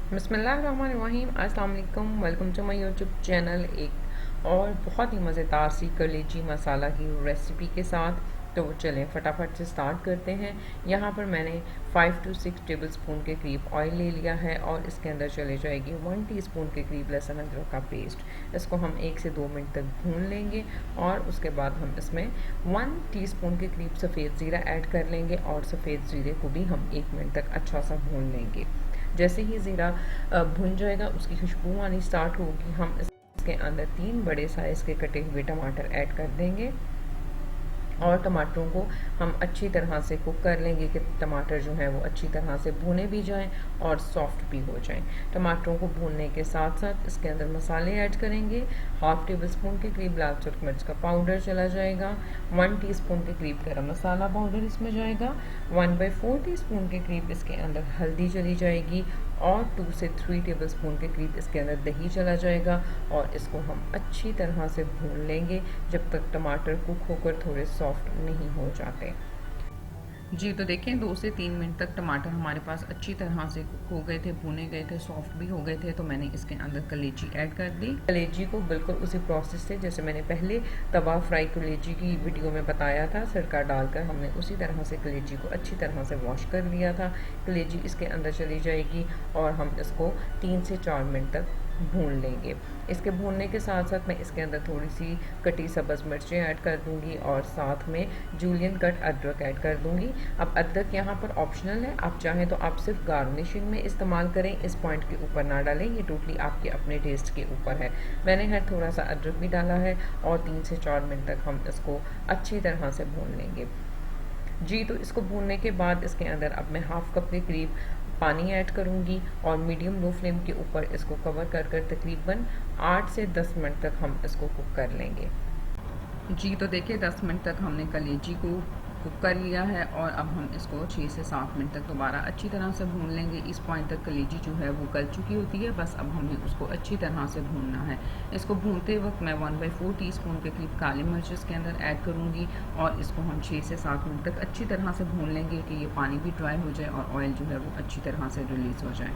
बिस्मिल्लाहिर्रहमानिर्रहीम। अस्सलाम वालेकुम। Welcome to my YouTube channel एक और बहुत ही मज़ेदार सी कलेजी मसाला की रेसिपी के साथ। तो चलें फटाफट से स्टार्ट करते हैं। यहाँ पर मैंने 5 to 6 टेबल स्पून के करीब ऑयल ले लिया है और इसके अंदर चले जाएगी 1 टीस्पून के करीब लहसुन अदरक का पेस्ट। इसको हम 1 से 2 मिनट तक भून लेंगे और उसके बाद हम इसमें 1 टीस्पून के करीब सफ़ेद ज़ीरा ऐड कर लेंगे और सफ़ेद ज़ीरे को भी हम 1 मिनट तक अच्छा सा भून लेंगे। जैसे ही ज़ीरा भुन जाएगा, उसकी खुशबू आनी स्टार्ट होगी, हम इसके अंदर 3 बड़े साइज़ के कटे हुए टमाटर ऐड कर देंगे और टमाटरों को हम अच्छी तरह से कुक कर लेंगे कि टमाटर जो हैं वो अच्छी तरह से भुने भी जाएं और सॉफ्ट भी हो जाएं। टमाटरों को भूनने के साथ साथ इसके अंदर मसाले ऐड करेंगे। हाफ टेबल स्पून के करीब लाल सुर्ख मिर्च का पाउडर चला जाएगा, 1 टीस्पून के करीब गरम मसाला पाउडर इसमें जाएगा, 1/4 टीस्पून के करीब इसके अंदर हल्दी चली जाएगी और 2 से 3 टेबल स्पून के करीब इसके अंदर दही चला जाएगा और इसको हम अच्छी तरह से भून लेंगे जब तक टमाटर कुक होकर थोड़े सॉफ्ट नहीं हो जाते। जी तो देखें 2 से 3 मिनट तक टमाटर हमारे पास अच्छी तरह से कुक हो गए थे, भुने गए थे, सॉफ्ट भी हो गए थे। तो मैंने इसके अंदर कलेजी ऐड कर दी। कलेजी को बिल्कुल उसी प्रोसेस से जैसे मैंने पहले तवा फ्राई कलेजी की वीडियो में बताया था, सिरका डालकर हमने उसी तरह से कलेजी को अच्छी तरह से वॉश कर लिया था। कलेजी इसके अंदर चली जाएगी और हम इसको 3 से 4 मिनट तक भून लेंगे। इसके भूनने के साथ साथ मैं इसके अंदर थोड़ी सी कटी सब्ज़ मिर्चें ऐड कर दूंगी और साथ में जूलियन कट अदरक ऐड कर दूंगी। अब अदरक यहाँ पर ऑप्शनल है, आप चाहें तो आप सिर्फ गार्निशिंग में इस्तेमाल करें, इस पॉइंट के ऊपर ना डालें, ये टोटली आपके अपने टेस्ट के ऊपर है। मैंने है थोड़ा सा अदरक भी डाला है और 3 से 4 मिनट तक हम इसको अच्छी तरह से भून लेंगे। जी तो इसको भूनने के बाद इसके अंदर अब मैं हाफ कप के करीब पानी ऐड करूंगी और मीडियम लो फ्लेम के ऊपर इसको कवर कर कर तकरीबन 8 से 10 मिनट तक हम इसको कुक कर लेंगे। जी तो देखिए 10 मिनट तक हमने कलेजी को कुक कर लिया है और अब हम इसको 6 से 7 मिनट तक दोबारा अच्छी तरह से भून लेंगे। इस पॉइंट तक कलेजी जो है वो गल चुकी होती है, बस अब हमें उसको अच्छी तरह से भूनना है। इसको भूनते वक्त मैं 1/4 टीस्पून के करीब काली मिर्च इसके अंदर ऐड करूँगी और इसको हम 6 से 7 मिनट तक अच्छी तरह से भून लेंगे कि ये पानी भी ड्राई हो जाए और ऑयल जो है वो अच्छी तरह से रिलीज़ हो जाए।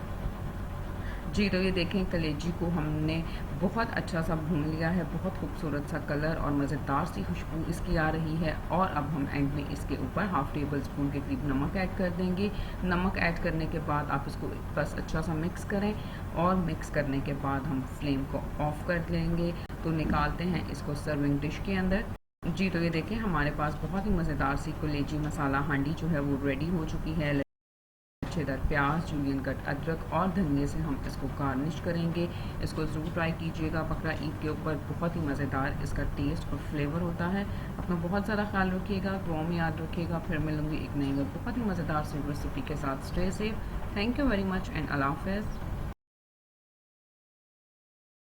जी तो ये देखें कलेजी को हमने बहुत अच्छा सा भून लिया है, बहुत खूबसूरत सा कलर और मज़ेदार सी खुशबू इसकी आ रही है। और अब हम एंड में इसके ऊपर हाफ टेबल स्पून के करीब नमक ऐड कर देंगे। नमक ऐड करने के बाद आप इसको बस अच्छा सा मिक्स करें और मिक्स करने के बाद हम फ्लेम को ऑफ कर लेंगे। तो निकालते हैं इसको सर्विंग डिश के अंदर। जी तो ये देखें हमारे पास बहुत ही मज़ेदार सी कलेजी मसाला हांडी जो है वो रेडी हो चुकी है। छेदार प्याज, जूलियन कट अदरक और धनिए से हम इसको गार्निश करेंगे। इसको ज़रूर ट्राई कीजिएगा, बकरा ईद के ऊपर बहुत ही मज़ेदार इसका टेस्ट और फ्लेवर होता है। अपना बहुत ज़्यादा ख्याल रखिएगा, दुआ में याद रखिएगा। फिर मिलूंगी एक नई और बहुत ही मज़ेदार सी रेसिपी के साथ। Stay safe. Thank you very much and अल्लाह हाफ़िज़।